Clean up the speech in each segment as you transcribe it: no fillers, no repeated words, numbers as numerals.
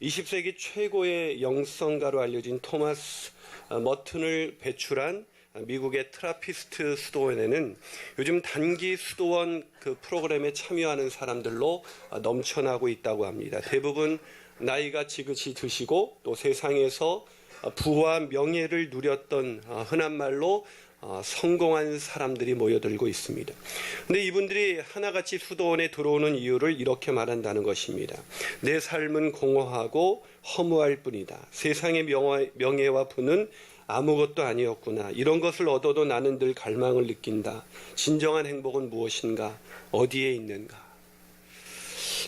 20세기 최고의 영성가로 알려진 토마스 머튼을 배출한 미국의 트라피스트 수도원에는 요즘 단기 수도원 그 프로그램에 참여하는 사람들로 넘쳐나고 있다고 합니다. 대부분 나이가 지긋이 드시고 또 세상에서 부와 명예를 누렸던 흔한 말로 성공한 사람들이 모여들고 있습니다. 근데 이분들이 하나같이 수도원에 들어오는 이유를 이렇게 말한다는 것입니다. 내 삶은 공허하고 허무할 뿐이다. 세상의 명예와 부는 아무것도 아니었구나. 이런 것을 얻어도 나는 늘 갈망을 느낀다. 진정한 행복은 무엇인가? 어디에 있는가?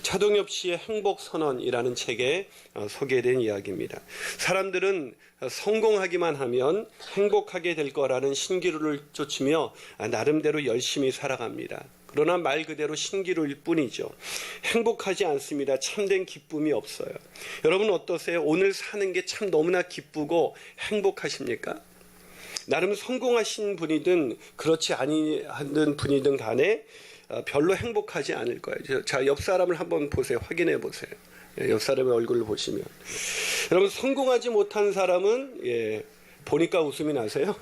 차동엽 씨의 행복선언이라는 책에 소개된 이야기입니다. 사람들은 성공하기만 하면 행복하게 될 거라는 신기루를 쫓으며 나름대로 열심히 살아갑니다. 그러나 말 그대로 신기루일 뿐이죠. 행복하지 않습니다. 참된 기쁨이 없어요. 여러분 어떠세요? 오늘 사는 게 참 너무나 기쁘고 행복하십니까? 나름 성공하신 분이든 그렇지 아니한 분이든 간에 별로 행복하지 않을 거예요. 자, 옆 사람을 한번 보세요. 확인해 보세요. 옆 사람의 얼굴을 보시면. 여러분, 성공하지 못한 사람은, 보니까 웃음이 나세요?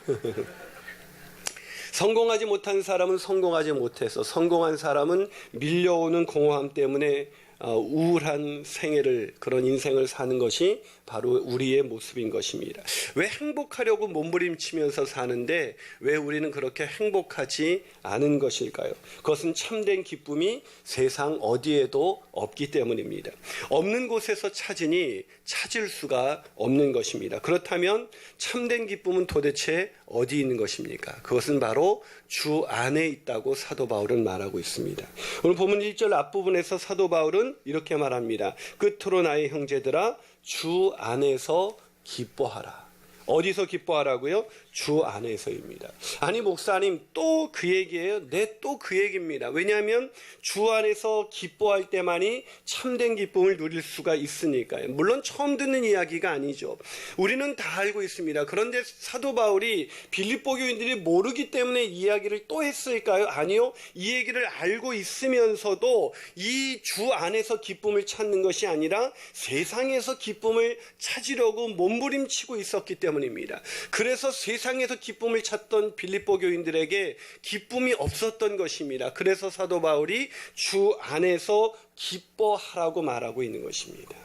성공하지 못한 사람은 성공하지 못해서, 성공한 사람은 밀려오는 공허함 때문에 우울한 생애를, 그런 인생을 사는 것이 바로 우리의 모습인 것입니다. 왜 행복하려고 몸부림치면서 사는데 왜 우리는 그렇게 행복하지 않은 것일까요? 그것은 참된 기쁨이 세상 어디에도 없기 때문입니다. 없는 곳에서 찾으니 찾을 수가 없는 것입니다. 그렇다면 참된 기쁨은 도대체 어디 있는 것입니까? 그것은 바로 주 안에 있다고 사도 바울은 말하고 있습니다. 오늘 본문 1절 앞부분에서 사도 바울은 이렇게 말합니다. 끝으로 나의 형제들아 주 안에서 기뻐하라. 어디서 기뻐하라고요? 주 안에서입니다. 아니 목사님 또 그 얘기예요? 네, 또 그 얘기입니다. 왜냐하면 주 안에서 기뻐할 때만이 참된 기쁨을 누릴 수가 있으니까요. 물론 처음 듣는 이야기가 아니죠. 우리는 다 알고 있습니다. 그런데 사도 바울이 빌립보 교인들이 모르기 때문에 이야기를 또 했을까요? 아니요. 이 얘기를 알고 있으면서도 이 주 안에서 기쁨을 찾는 것이 아니라 세상에서 기쁨을 찾으려고 몸부림치고 있었기 때문입니다. 그래서 세상에서 기쁨을 찾던 빌립보 교인들에게 기쁨이 없었던 것입니다. 그래서 사도 바울이 주 안에서 기뻐하라고 말하고 있는 것입니다.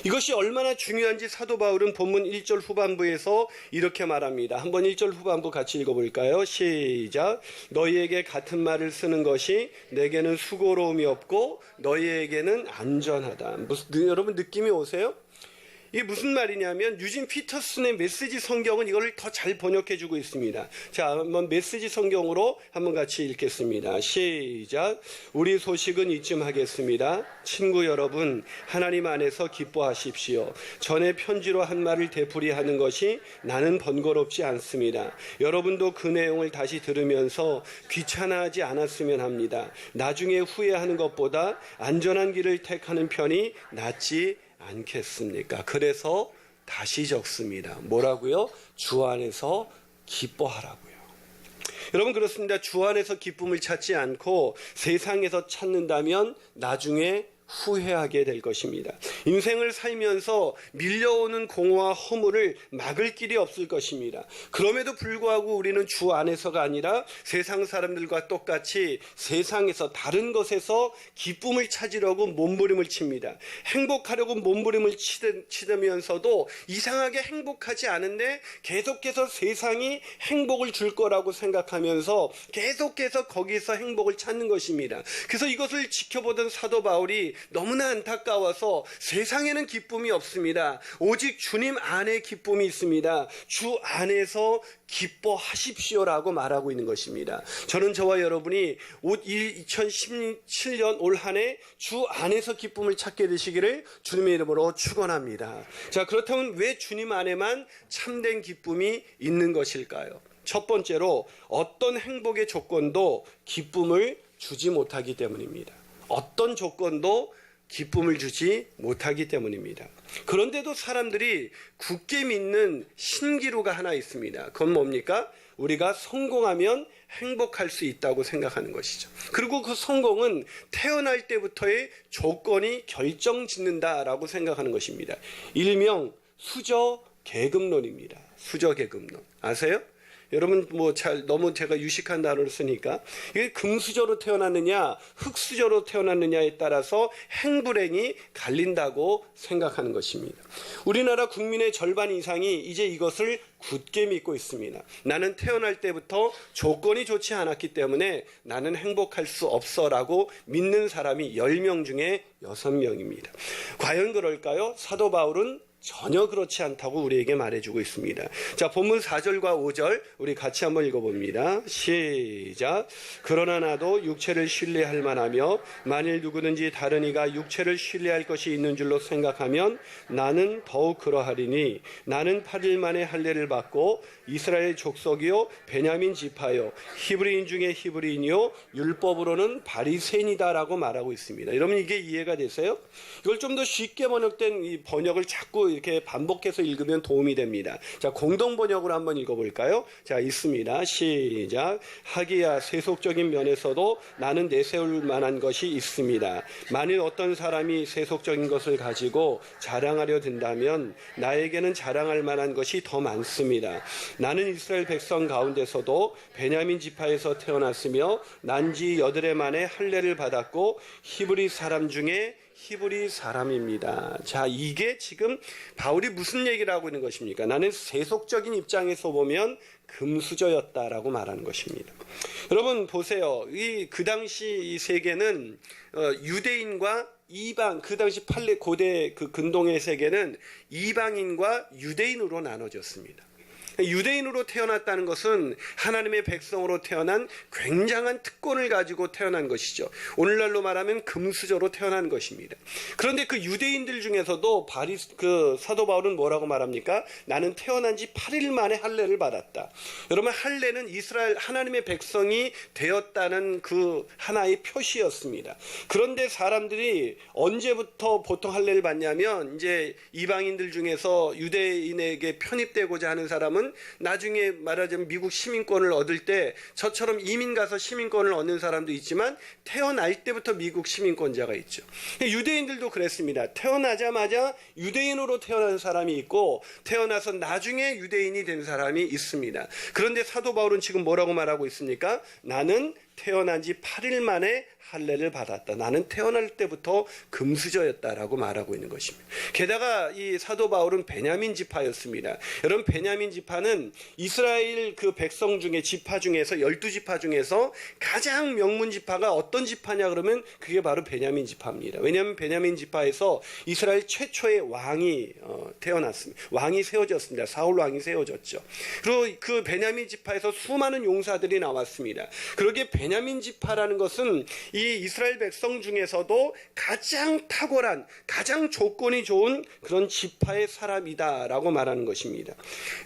이것이 얼마나 중요한지 사도 바울은 본문 1절 후반부에서 이렇게 말합니다. 한번 1절 후반부 같이 읽어볼까요? 시작. 너희에게 같은 말을 쓰는 것이 내게는 수고로움이 없고 너희에게는 안전하다. 여러분 느낌이 오세요? 이게 무슨 말이냐면 유진 피터슨의 메시지 성경은 이걸 더 잘 번역해주고 있습니다. 자, 한번 메시지 성경으로 한번 같이 읽겠습니다. 시작. 우리 소식은 이쯤 하겠습니다. 친구 여러분, 하나님 안에서 기뻐하십시오. 전에 편지로 한 말을 되풀이하는 것이 나는 번거롭지 않습니다. 여러분도 그 내용을 다시 들으면서 귀찮아하지 않았으면 합니다. 나중에 후회하는 것보다 안전한 길을 택하는 편이 낫지 않겠습니까? 그래서 다시 적습니다. 뭐라고요? 주 안에서 기뻐하라고요. 여러분 그렇습니다. 주 안에서 기쁨을 찾지 않고 세상에서 찾는다면 나중에 후회하게 될 것입니다. 인생을 살면서 밀려오는 공허와 허물을 막을 길이 없을 것입니다. 그럼에도 불구하고 우리는 주 안에서가 아니라 세상 사람들과 똑같이 세상에서 다른 것에서 기쁨을 찾으려고 몸부림을 칩니다. 행복하려고 몸부림을 치면서도 이상하게 행복하지 않은데 계속해서 세상이 행복을 줄 거라고 생각하면서 계속해서 거기서 행복을 찾는 것입니다. 그래서 이것을 지켜보던 사도 바울이 너무나 안타까워서 세상에는 기쁨이 없습니다. 오직 주님 안에 기쁨이 있습니다. 주 안에서 기뻐하십시오라고 말하고 있는 것입니다. 저는 저와 여러분이 2017년 올 한 해 주 안에서 기쁨을 찾게 되시기를 주님의 이름으로 축원합니다. 자, 그렇다면 왜 주님 안에만 참된 기쁨이 있는 것일까요? 첫 번째로 어떤 행복의 조건도 기쁨을 주지 못하기 때문입니다. 어떤 조건도 기쁨을 주지 못하기 때문입니다. 그런데도 사람들이 굳게 믿는 신기루가 하나 있습니다. 그건 뭡니까? 우리가 성공하면 행복할 수 있다고 생각하는 것이죠. 그리고 그 성공은 태어날 때부터의 조건이 결정짓는다라고 생각하는 것입니다. 일명 수저 계급론입니다. 수저 계급론. 아세요? 여러분 너무 제가 유식한 단어를 쓰니까 이게 금수저로 태어났느냐 흙수저로 태어났느냐에 따라서 행불행이 갈린다고 생각하는 것입니다. 우리나라 국민의 절반 이상이 이제 이것을 굳게 믿고 있습니다. 나는 태어날 때부터 조건이 좋지 않았기 때문에 나는 행복할 수 없어라고 믿는 사람이 10명 중에 6명입니다. 과연 그럴까요? 사도 바울은 전혀 그렇지 않다고 우리에게 말해주고 있습니다. 자, 본문 4절과 5절 우리 같이 한번 읽어봅니다. 시작. 그러나 나도 육체를 신뢰할 만하며 만일 누구든지 다른 이가 육체를 신뢰할 것이 있는 줄로 생각하면 나는 더욱 그러하리니 나는 8일 만에 할례를 받고 이스라엘 족속이요 베냐민 지파요 히브리인 중에 히브리인이요 율법으로는 바리새인이다라고 말하고 있습니다. 여러분 이게 이해가 되세요? 이걸 좀 더 쉽게 번역된 이 번역을 자꾸 이렇게 반복해서 읽으면 도움이 됩니다. 자, 공동 번역으로 한번 읽어볼까요? 자, 있습니다. 시작. 하기야 세속적인 면에서도 나는 내세울 만한 것이 있습니다. 만일 어떤 사람이 세속적인 것을 가지고 자랑하려 든다면 나에게는 자랑할 만한 것이 더 많습니다. 나는 이스라엘 백성 가운데서도 베냐민 지파에서 태어났으며 난지 8해 만에 할례를 받았고 히브리 사람 중에 히브리 사람입니다. 자, 이게 지금 바울이 무슨 얘기를 하고 있는 것입니까? 나는 세속적인 입장에서 보면 금수저였다라고 말하는 것입니다. 여러분 보세요. 그 당시 이 세계는 유대인과 이방, 그 당시 고대 그 근동의 세계는 이방인과 유대인으로 나눠졌습니다. 유대인으로 태어났다는 것은 하나님의 백성으로 태어난 굉장한 특권을 가지고 태어난 것이죠. 오늘날로 말하면 금수저로 태어난 것입니다. 그런데 그 유대인들 중에서도 사도 바울은 뭐라고 말합니까? 나는 태어난 지 8일 만에 할례를 받았다. 여러분 할례는 이스라엘 하나님의 백성이 되었다는 그 하나의 표시였습니다. 그런데 사람들이 언제부터 보통 할례를 받냐면 이제 이방인들 중에서 유대인에게 편입되고자 하는 사람은 나중에 말하자면 미국 시민권을 얻을 때 저처럼 이민 가서 시민권을 얻는 사람도 있지만 태어날 때부터 미국 시민권자가 있죠. 유대인들도 그랬습니다. 태어나자마자 유대인으로 태어난 사람이 있고 태어나서 나중에 유대인이 된 사람이 있습니다. 그런데 사도 바울은 지금 뭐라고 말하고 있습니까? 나는 태어난 지 8일 만에 할례를 받았다. 나는 태어날 때부터 금수저였다라고 말하고 있는 것입니다. 게다가 이 사도 바울은 베냐민 지파였습니다. 여러분 베냐민 지파는 이스라엘 그 백성 중에 지파 중에서 12지파 중에서 가장 명문 지파가 어떤 지파냐 그러면 그게 바로 베냐민 지파입니다. 왜냐하면 베냐민 지파에서 이스라엘 최초의 왕이 태어났습니다. 왕이 세워졌습니다. 사울 왕이 세워졌죠. 그리고 그 베냐민 지파에서 수많은 용사들이 나왔습니다. 그러기에 베냐민 지파라는 것은 이 이스라엘 백성 중에서도 가장 탁월한 가장 조건이 좋은 그런 지파의 사람이다라고 말하는 것입니다.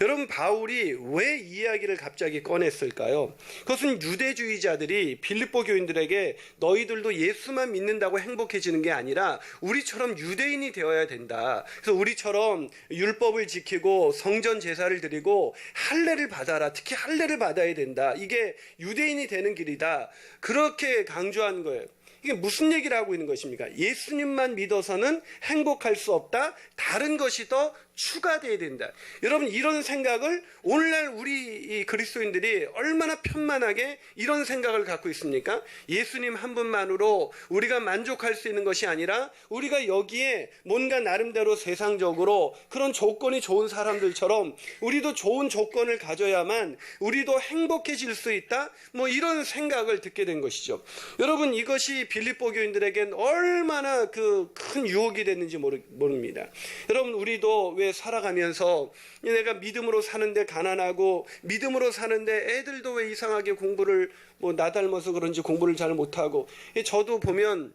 여러분 바울이 왜 이 이야기를 갑자기 꺼냈을까요? 그것은 유대주의자들이 빌립보 교인들에게 너희들도 예수만 믿는다고 행복해지는 게 아니라 우리처럼 유대인이 되어야 된다. 그래서 우리처럼 율법을 지키고 성전 제사를 드리고 할례를 받아라. 특히 할례를 받아야 된다. 이게 유대인이 되는 길이다. 그렇게 강조한 거예요. 이게 무슨 얘기를 하고 있는 것입니까? 예수님만 믿어서는 행복할 수 없다. 다른 것이 더 추가돼야 된다. 여러분 이런 생각을 오늘날 우리 그리스도인들이 얼마나 편만하게 이런 생각을 갖고 있습니까? 예수님 한 분만으로 우리가 만족할 수 있는 것이 아니라 우리가 여기에 뭔가 나름대로 세상적으로 그런 조건이 좋은 사람들처럼 우리도 좋은 조건을 가져야만 우리도 행복해질 수 있다. 뭐 이런 생각을 듣게 된 것이죠. 여러분 이것이 빌립보 교인들에겐 얼마나 그 큰 유혹이 됐는지 모릅니다. 여러분 우리도 왜 살아가면서 내가 믿음으로 사는데 가난하고 믿음으로 사는데 애들도 왜 이상하게 공부를 나 닮아서 그런지 공부를 잘 못하고 저도 보면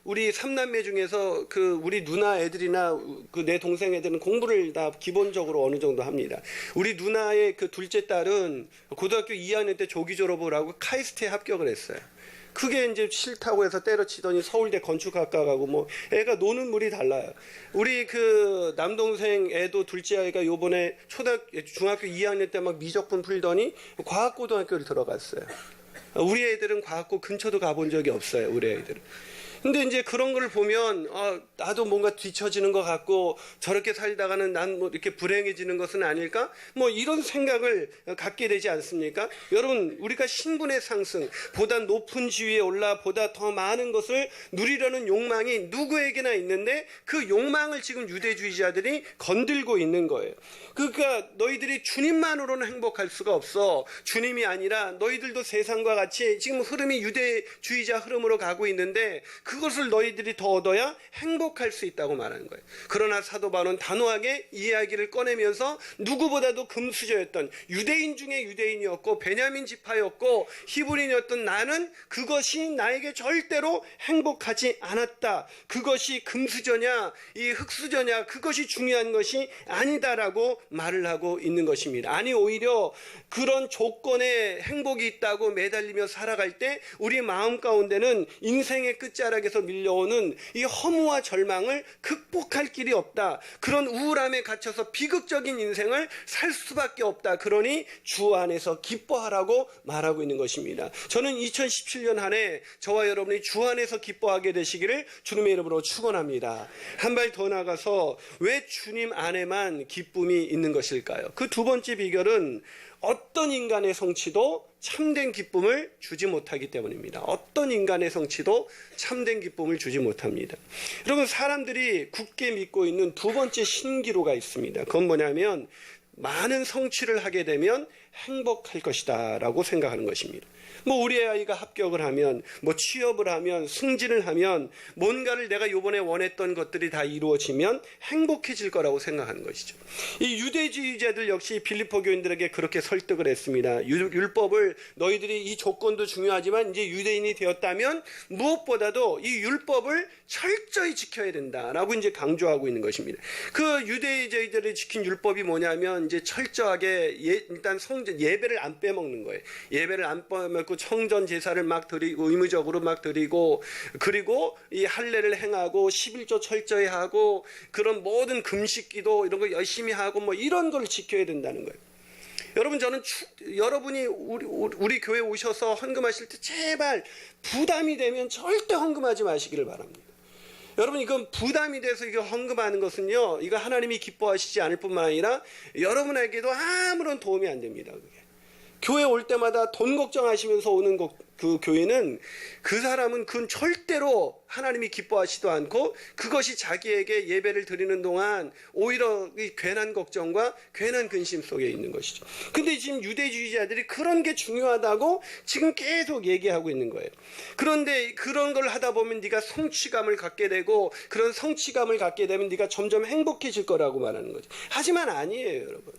우리 삼남매 중에서 그 우리 누나 애들이나 그 내 동생 애들은 공부를 다 기본적으로 어느 정도 합니다. 우리 누나의 그 둘째 딸은 고등학교 2학년 때 조기 졸업을 하고 카이스트에 합격을 했어요. 그게 이제 싫다고 해서 때려치더니 서울대 건축학과 가고 뭐 애가 노는 물이 달라요. 우리 그 남동생 애도 둘째 아이가 요번에 중학교 2학년 때 막 미적분 풀더니 과학고등학교를 들어갔어요. 우리 애들은 과학고 근처도 가본 적이 없어요. 우리 애들은. 근데 이제 그런 걸 보면 나도 뭔가 뒤처지는 것 같고 저렇게 살다가는 난 뭐 이렇게 불행해지는 것은 아닐까? 뭐 이런 생각을 갖게 되지 않습니까? 여러분, 우리가 신분의 상승, 보다 높은 지위에 올라 보다 더 많은 것을 누리려는 욕망이 누구에게나 있는데 그 욕망을 지금 유대주의자들이 건들고 있는 거예요. 그러니까 너희들이 주님만으로는 행복할 수가 없어. 주님이 아니라 너희들도 세상과 같이 지금 흐름이 유대주의자 흐름으로 가고 있는데 그것을 너희들이 더 얻어야 행복할 수 있다고 말하는 거예요. 그러나 사도 바울은 단호하게 이야기를 꺼내면서 누구보다도 금수저였던 유대인 중에 유대인이었고 베냐민 지파였고 히브리인이었던 나는 그것이 나에게 절대로 행복하지 않았다. 그것이 금수저냐 이 흙수저냐 그것이 중요한 것이 아니다라고 말을 하고 있는 것입니다. 아니 오히려 그런 조건에 행복이 있다고 매달리며 살아갈 때 우리 마음 가운데는 인생의 끝자락에서 밀려오는 이 허무와 절망을 극복할 길이 없다. 그런 우울함에 갇혀서 비극적인 인생을 살 수밖에 없다. 그러니 주 안에서 기뻐하라고 말하고 있는 것입니다. 저는 2017년 한 해 저와 여러분이 주 안에서 기뻐하게 되시기를 주님의 이름으로 축원합니다. 한 발 더 나가서 왜 주님 안에만 기쁨이 있는 것일까요? 그 두 번째 비결은 어떤 인간의 성취도 참된 기쁨을 주지 못하기 때문입니다. 어떤 인간의 성취도 참된 기쁨을 주지 못합니다. 여러분, 사람들이 굳게 믿고 있는 두 번째 신기루가 있습니다. 그건 뭐냐면 많은 성취를 하게 되면 행복할 것이다 라고 생각하는 것입니다. 뭐 우리 아이가 합격을 하면 뭐 취업을 하면 승진을 하면 뭔가를 내가 요번에 원했던 것들이 다 이루어지면 행복해질 거라고 생각하는 것이죠. 이 유대주의자들 역시 빌립보 교인들에게 그렇게 설득을 했습니다. 율법을 너희들이 이 조건도 중요하지만 이제 유대인이 되었다면 무엇보다도 이 율법을 철저히 지켜야 된다라고 이제 강조하고 있는 것입니다. 그 유대주의자들이 지킨 율법이 뭐냐면 이제 철저하게 일단 예배를 안 빼먹는 거예요. 예배를 안 빼먹고 청전 제사를 막 드리고 의무적으로 막 드리고 그리고 이 할례를 행하고 11조 철저히 하고 그런 모든 금식기도 이런 거 열심히 하고 뭐 이런 걸 지켜야 된다는 거예요. 여러분, 저는 여러분이 우리 교회 오셔서 헌금하실 때 제발 부담이 되면 절대 헌금하지 마시기를 바랍니다. 여러분, 이건 부담이 돼서 이거 헌금하는 것은요, 이거 하나님이 기뻐하시지 않을 뿐만 아니라 여러분에게도 아무런 도움이 안 됩니다. 그게. 교회 올 때마다 돈 걱정하시면서 오는 그 교회는 그 사람은 그건 절대로 하나님이 기뻐하시도 않고 그것이 자기에게 예배를 드리는 동안 오히려 괜한 걱정과 괜한 근심 속에 있는 것이죠. 근데 지금 유대주의자들이 그런 게 중요하다고 지금 계속 얘기하고 있는 거예요. 그런데 그런 걸 하다 보면 네가 성취감을 갖게 되고 그런 성취감을 갖게 되면 네가 점점 행복해질 거라고 말하는 거죠. 하지만 아니에요, 여러분.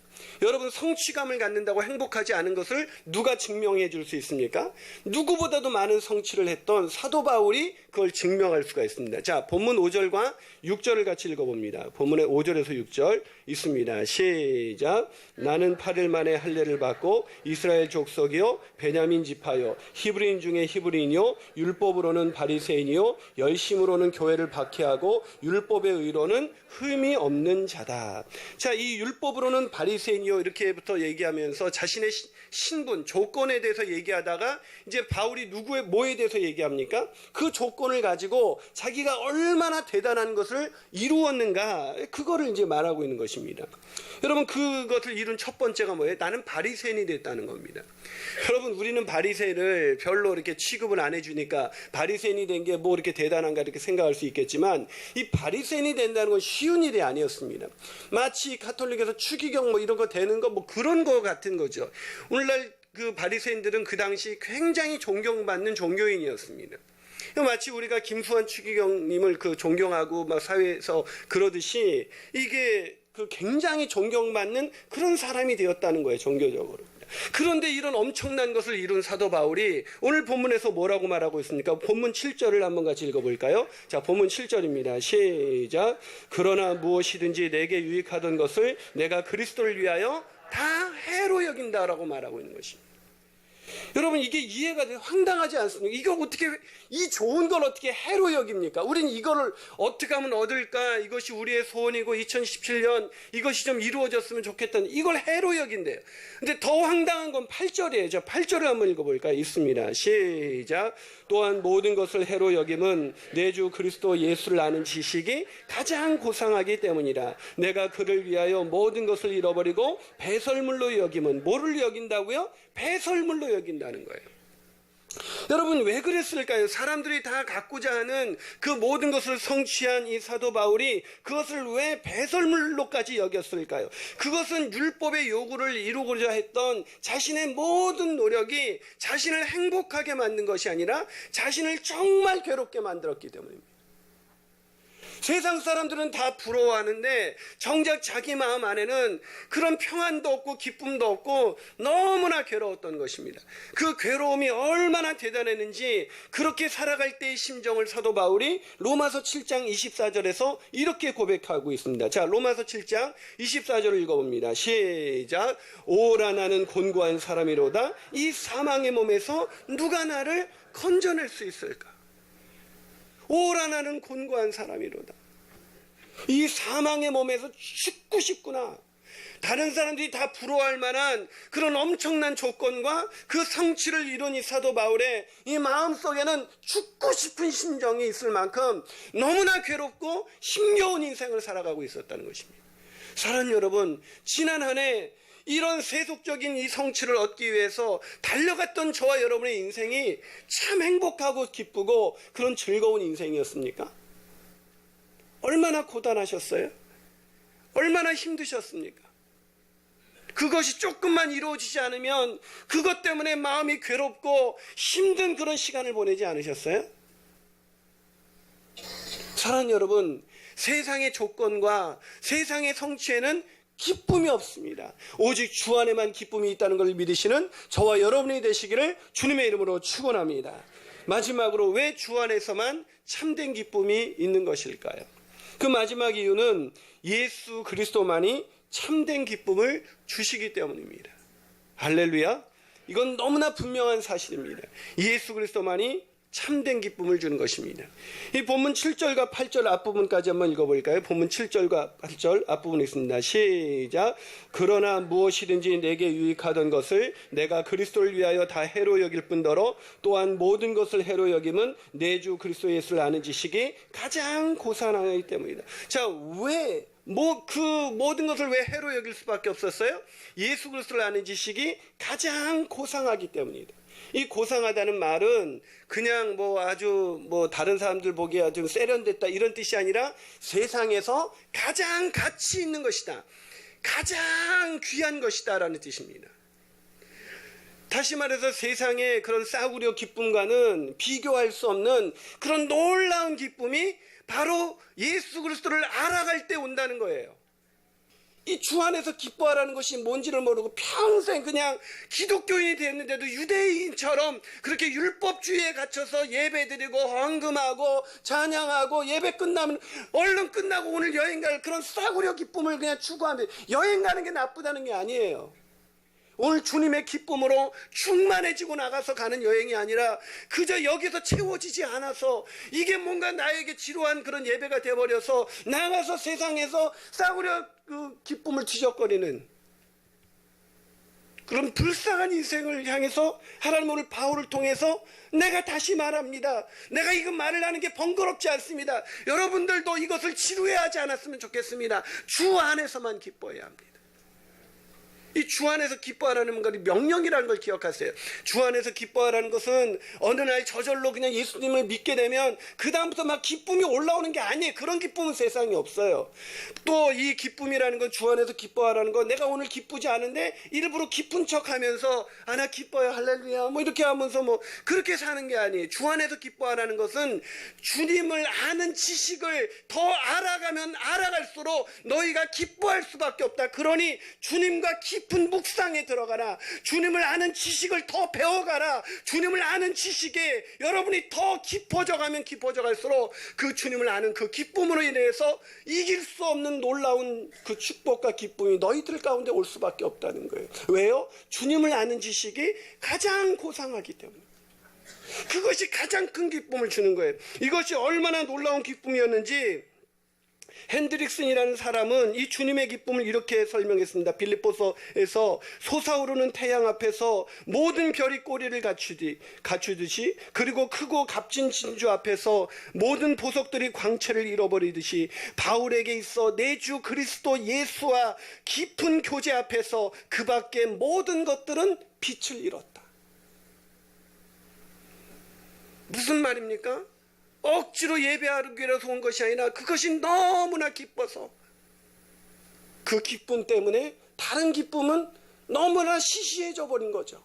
여러분, 성취감을 갖는다고 행복하지 않은 것을 누가 증명해 줄 수 있습니까? 누구보다도 많은 성취를 했던 사도 바울이 그걸 증명할 수가 있습니다. 자, 본문 5절과 6절을 같이 읽어봅니다. 본문의 5절에서 6절 있습니다. 시작. 나는 8일 만에 할례를 받고 이스라엘 족속이요 베냐민 지파요 히브리인 중에 히브리인이요 율법으로는 바리새인이요 열심으로는 교회를 박해하고 율법의 의로는 흠이 없는 자다. 자, 이 율법으로는 바리새인이요 이렇게부터 얘기하면서 자신의 신분, 조건에 대해서 얘기하다가 이제 바울이 뭐에 대해서 얘기합니까? 그 조건을 가지고 자기가 얼마나 대단한 것을 이루었는가, 그거를 이제 말하고 있는 것입니다. 여러분, 그것을 이룬 첫 번째가 뭐예요? 나는 바리새인이 됐다는 겁니다. 여러분, 우리는 바리새인을 별로 이렇게 취급을 안 해주니까 바리새인이 된 게 뭐 이렇게 대단한가 이렇게 생각할 수 있겠지만 이 바리새인이 된다는 건 쉬운 일이 아니었습니다. 마치 가톨릭에서 추기경 뭐 이런 거 되는 거 뭐 그런 거 같은 거죠. 오늘날 그 바리새인들은 그 당시 굉장히 존경받는 종교인이었습니다. 마치 우리가 김수환 추기경님을 그 존경하고 막 사회에서 그러듯이 이게 그 굉장히 존경받는 그런 사람이 되었다는 거예요, 종교적으로. 그런데 이런 엄청난 것을 이룬 사도 바울이 오늘 본문에서 뭐라고 말하고 있습니까? 본문 7절을 한번 같이 읽어볼까요? 자, 본문 7절입니다. 시작. 그러나 무엇이든지 내게 유익하던 것을 내가 그리스도를 위하여 다 해로 여긴다라고 말하고 있는 것입니다. 여러분, 이게 이해가 돼 황당하지 않습니까? 이거 어떻게, 이 좋은 걸 어떻게 해로 여깁니까? 우린 이거를 어떻게 하면 얻을까? 이것이 우리의 소원이고 2017년 이것이 좀 이루어졌으면 좋겠다는, 이걸 해로 여긴대요. 근데 더 황당한 건 8절이에요. 저 8절을 한번 읽어볼까요? 있습니다. 시작. 또한 모든 것을 해로 여김은 내 주 그리스도 예수를 아는 지식이 가장 고상하기 때문이라. 내가 그를 위하여 모든 것을 잃어버리고 배설물로 여김은, 뭐를 여긴다고요? 배설물로 여긴다는 거예요. 여러분, 왜 그랬을까요? 사람들이 다 갖고자 하는 그 모든 것을 성취한 이 사도 바울이 그것을 왜 배설물로까지 여겼을까요? 그것은 율법의 요구를 이루고자 했던 자신의 모든 노력이 자신을 행복하게 만든 것이 아니라 자신을 정말 괴롭게 만들었기 때문입니다. 세상 사람들은 다 부러워하는데 정작 자기 마음 안에는 그런 평안도 없고 기쁨도 없고 너무나 괴로웠던 것입니다. 그 괴로움이 얼마나 대단했는지 그렇게 살아갈 때의 심정을 사도 바울이 로마서 7장 24절에서 이렇게 고백하고 있습니다. 자, 로마서 7장 24절을 읽어봅니다. 시작. 오라 나는 곤고한 사람이로다. 이 사망의 몸에서 누가 나를 건져낼 수 있을까? 오라 나는 곤고한 사람이로다. 이 사망의 몸에서 죽고 싶구나. 다른 사람들이 다 부러워할 만한 그런 엄청난 조건과 그 성취를 이룬 이 사도 바울의 이 마음속에는 죽고 싶은 심정이 있을 만큼 너무나 괴롭고 힘겨운 인생을 살아가고 있었다는 것입니다. 사랑하는 여러분, 지난 한 해 이런 세속적인 이 성취를 얻기 위해서 달려갔던 저와 여러분의 인생이 참 행복하고 기쁘고 그런 즐거운 인생이었습니까? 얼마나 고단하셨어요? 얼마나 힘드셨습니까? 그것이 조금만 이루어지지 않으면 그것 때문에 마음이 괴롭고 힘든 그런 시간을 보내지 않으셨어요? 사랑하는 여러분, 세상의 조건과 세상의 성취에는 기쁨이 없습니다. 오직 주 안에만 기쁨이 있다는 걸 믿으시는 저와 여러분이 되시기를 주님의 이름으로 축원합니다. 마지막으로 왜 주 안에서만 참된 기쁨이 있는 것일까요? 그 마지막 이유는 예수 그리스도만이 참된 기쁨을 주시기 때문입니다. 할렐루야. 이건 너무나 분명한 사실입니다. 예수 그리스도만이 참된 기쁨을 주는 것입니다. 이 본문 7절과 8절 앞부분까지 한번 읽어볼까요? 본문 7절과 8절 앞부분이 있습니다. 시작. 그러나 무엇이든지 내게 유익하던 것을 내가 그리스도를 위하여 다 해로 여길 뿐더러 또한 모든 것을 해로 여김은 내 주 그리스도 예수를 아는 지식이 가장 고상하기 때문이다. 자, 왜 그 모든 것을 왜 해로 여길 수밖에 없었어요? 예수 그리스도를 아는 지식이 가장 고상하기 때문이다. 이 고상하다는 말은 그냥 아주 다른 사람들 보기에 아주 세련됐다 이런 뜻이 아니라 세상에서 가장 가치 있는 것이다. 가장 귀한 것이다 라는 뜻입니다. 다시 말해서 세상의 그런 싸구려 기쁨과는 비교할 수 없는 그런 놀라운 기쁨이 바로 예수 그리스도를 알아갈 때 온다는 거예요. 이 주 안에서 기뻐하라는 것이 뭔지를 모르고 평생 그냥 기독교인이 됐는데도 유대인처럼 그렇게 율법주의에 갇혀서 예배드리고 헌금하고 찬양하고 예배 끝나면 얼른 끝나고 오늘 여행 갈 그런 싸구려 기쁨을 그냥 추구하면, 여행 가는 게 나쁘다는 게 아니에요. 오늘 주님의 기쁨으로 충만해지고 나가서 가는 여행이 아니라 그저 여기서 채워지지 않아서 이게 뭔가 나에게 지루한 그런 예배가 되어버려서 나가서 세상에서 싸구려 그 기쁨을 뒤적거리는 그런 불쌍한 인생을 향해서 하나님 오늘 바울을 통해서 내가 다시 말합니다. 내가 이거 말을 하는 게 번거롭지 않습니다. 여러분들도 이것을 지루해하지 않았으면 좋겠습니다. 주 안에서만 기뻐해야 합니다. 이 주 안에서 기뻐하라는 건 명령이라는 걸 기억하세요. 주 안에서 기뻐하라는 것은 어느 날 저절로 그냥 예수님을 믿게 되면 그 다음부터 막 기쁨이 올라오는 게 아니에요. 그런 기쁨은 세상에 없어요. 또 이 기쁨이라는 건, 주 안에서 기뻐하라는 건 내가 오늘 기쁘지 않은데 일부러 기쁜 척하면서 나 기뻐요 할렐루야 이렇게 하면서 그렇게 사는 게 아니에요. 주 안에서 기뻐하라는 것은 주님을 아는 지식을 더 알아가면 알아갈수록 너희가 기뻐할 수밖에 없다. 그러니 주님과 깊은 묵상에 들어가라. 주님을 아는 지식을 더 배워가라. 주님을 아는 지식에 여러분이 더 깊어져 가면 깊어져 갈수록 그 주님을 아는 그 기쁨으로 인해서 이길 수 없는 놀라운 그 축복과 기쁨이 너희들 가운데 올 수밖에 없다는 거예요. 왜요? 주님을 아는 지식이 가장 고상하기 때문에. 그것이 가장 큰 기쁨을 주는 거예요. 이것이 얼마나 놀라운 기쁨이었는지 핸드릭슨이라는 사람은 이 주님의 기쁨을 이렇게 설명했습니다. 빌립보서에서 솟아오르는 태양 앞에서 모든 별이 꼬리를 갖추듯이, 그리고 크고 값진 진주 앞에서 모든 보석들이 광채를 잃어버리듯이 바울에게 있어 내 주 그리스도 예수와 깊은 교제 앞에서 그 밖의 모든 것들은 빛을 잃었다. 무슨 말입니까? 억지로 예배하기 위해서 온 것이 아니라 그것이 너무나 기뻐서 그 기쁨 때문에 다른 기쁨은 너무나 시시해져 버린 거죠.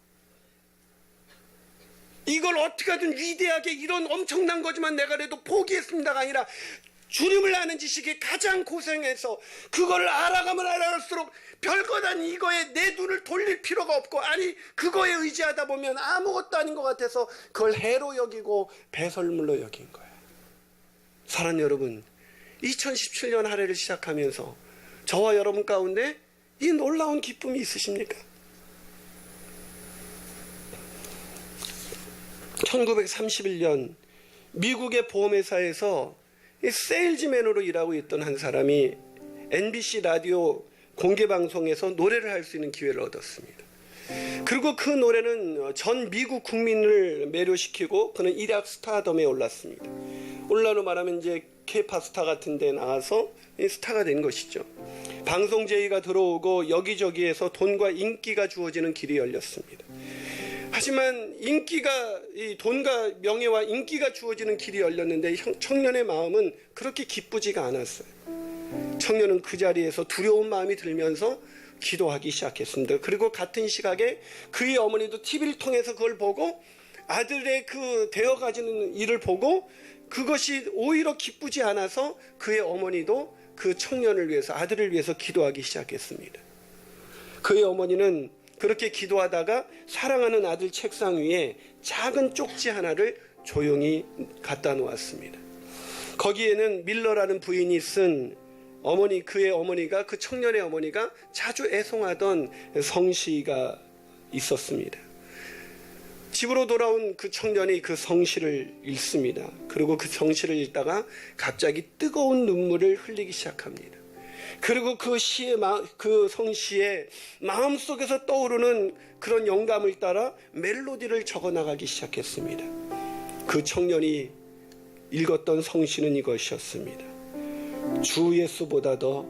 이걸 어떻게든 위대하게 이런 엄청난 거지만 내가 그래도 포기했습니다가 아니라 주님을 아는 지식이 가장 고생해서 그걸 알아가면 알아갈수록 별것 아닌 이거에 내 눈을 돌릴 필요가 없고, 아니 그거에 의지하다 보면 아무것도 아닌 것 같아서 그걸 해로 여기고 배설물로 여긴 거예요. 사랑하는 여러분, 2017년 한 해를 시작하면서 저와 여러분 가운데 이 놀라운 기쁨이 있으십니까? 1931년 미국의 보험회사에서 세일즈맨으로 일하고 있던 한 사람이 NBC 라디오 공개방송에서 노래를 할 수 있는 기회를 얻었습니다. 그리고 그 노래는 전 미국 국민을 매료시키고 그는 일약 스타덤에 올랐습니다. 오늘날로 말하면 이제 K-팝 스타 같은 데 나와서 스타가 된 것이죠. 방송 제의가 들어오고 여기저기에서 돈과 인기가 주어지는 길이 열렸습니다. 하지만 돈과 명예와 인기가 주어지는 길이 열렸는데 청년의 마음은 그렇게 기쁘지가 않았어요. 청년은 그 자리에서 두려운 마음이 들면서 기도하기 시작했습니다. 그리고 같은 시각에 그의 어머니도 TV를 통해서 그걸 보고 아들의 그 되어가지는 일을 보고 그것이 오히려 기쁘지 않아서 그의 어머니도 그 청년을 위해서, 아들을 위해서 기도하기 시작했습니다. 그의 어머니는 그렇게 기도하다가 사랑하는 아들 책상 위에 작은 쪽지 하나를 조용히 갖다 놓았습니다. 거기에는 밀러라는 부인이 쓴 그의 어머니가, 그 청년의 어머니가 자주 애송하던 성시가 있었습니다. 집으로 돌아온 그 청년이 그 성시를 읽습니다. 그리고 그 성시를 읽다가 갑자기 뜨거운 눈물을 흘리기 시작합니다. 그리고 그 성시에 마음속에서 떠오르는 그런 영감을 따라 멜로디를 적어나가기 시작했습니다. 그 청년이 읽었던 성시는 이것이었습니다. 주 예수보다 더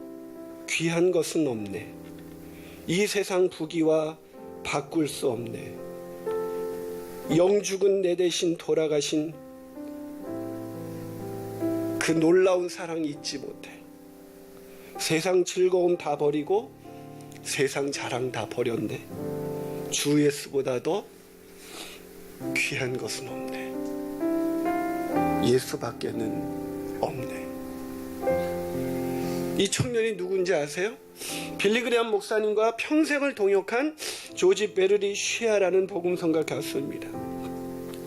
귀한 것은 없네. 이 세상 부귀와 바꿀 수 없네. 영죽은 내 대신 돌아가신 그 놀라운 사랑 잊지 못해. 세상 즐거움 다 버리고 세상 자랑 다 버렸네. 주 예수보다 더 귀한 것은 없네. 예수밖에는 없네. 이 청년이 누군지 아세요? 빌리그레암 목사님과 평생을 동역한 조지 베르리 쉬아라는 복음성가 가수입니다.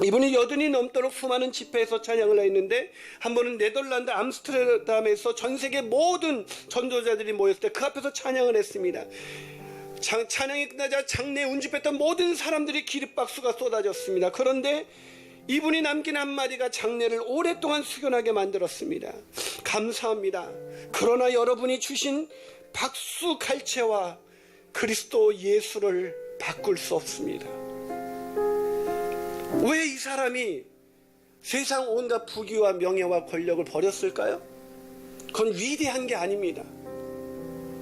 이분이 80이 넘도록 수많은 집회에서 찬양을 했는데 한 번은 네덜란드 암스테르담에서 전 세계 모든 전도자들이 모였을 때 그 앞에서 찬양을 했습니다. 찬양이 끝나자 장내에 운집했던 모든 사람들이 기립박수가 쏟아졌습니다. 그런데 이분이 남긴 한마디가 장례를 오랫동안 숙연하게 만들었습니다. 감사합니다. 그러나 여러분이 주신 박수 갈채와 그리스도 예수를 바꿀 수 없습니다. 왜 이 사람이 세상 온갖 부귀와 명예와 권력을 버렸을까요? 그건 위대한 게 아닙니다.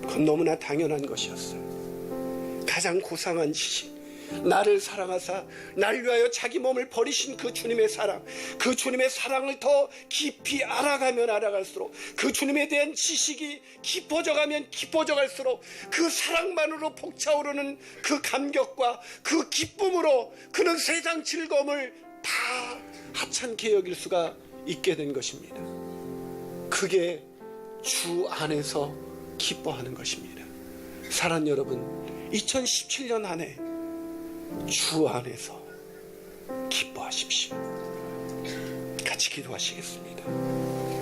그건 너무나 당연한 것이었어요. 가장 고상한 지식, 나를 사랑하사 날 위하여 자기 몸을 버리신 그 주님의 사랑, 그 주님의 사랑을 더 깊이 알아가면 알아갈수록, 그 주님에 대한 지식이 깊어져 가면 깊어져 갈수록 그 사랑만으로 벅차오르는 그 감격과 그 기쁨으로 그는 세상 즐거움을 다 하찮게 여길 수가 있게 된 것입니다. 그게 주 안에서 기뻐하는 것입니다. 사랑 여러분, 2017년 안에 주 안에서 기뻐하십시오. 같이 기도하시겠습니다.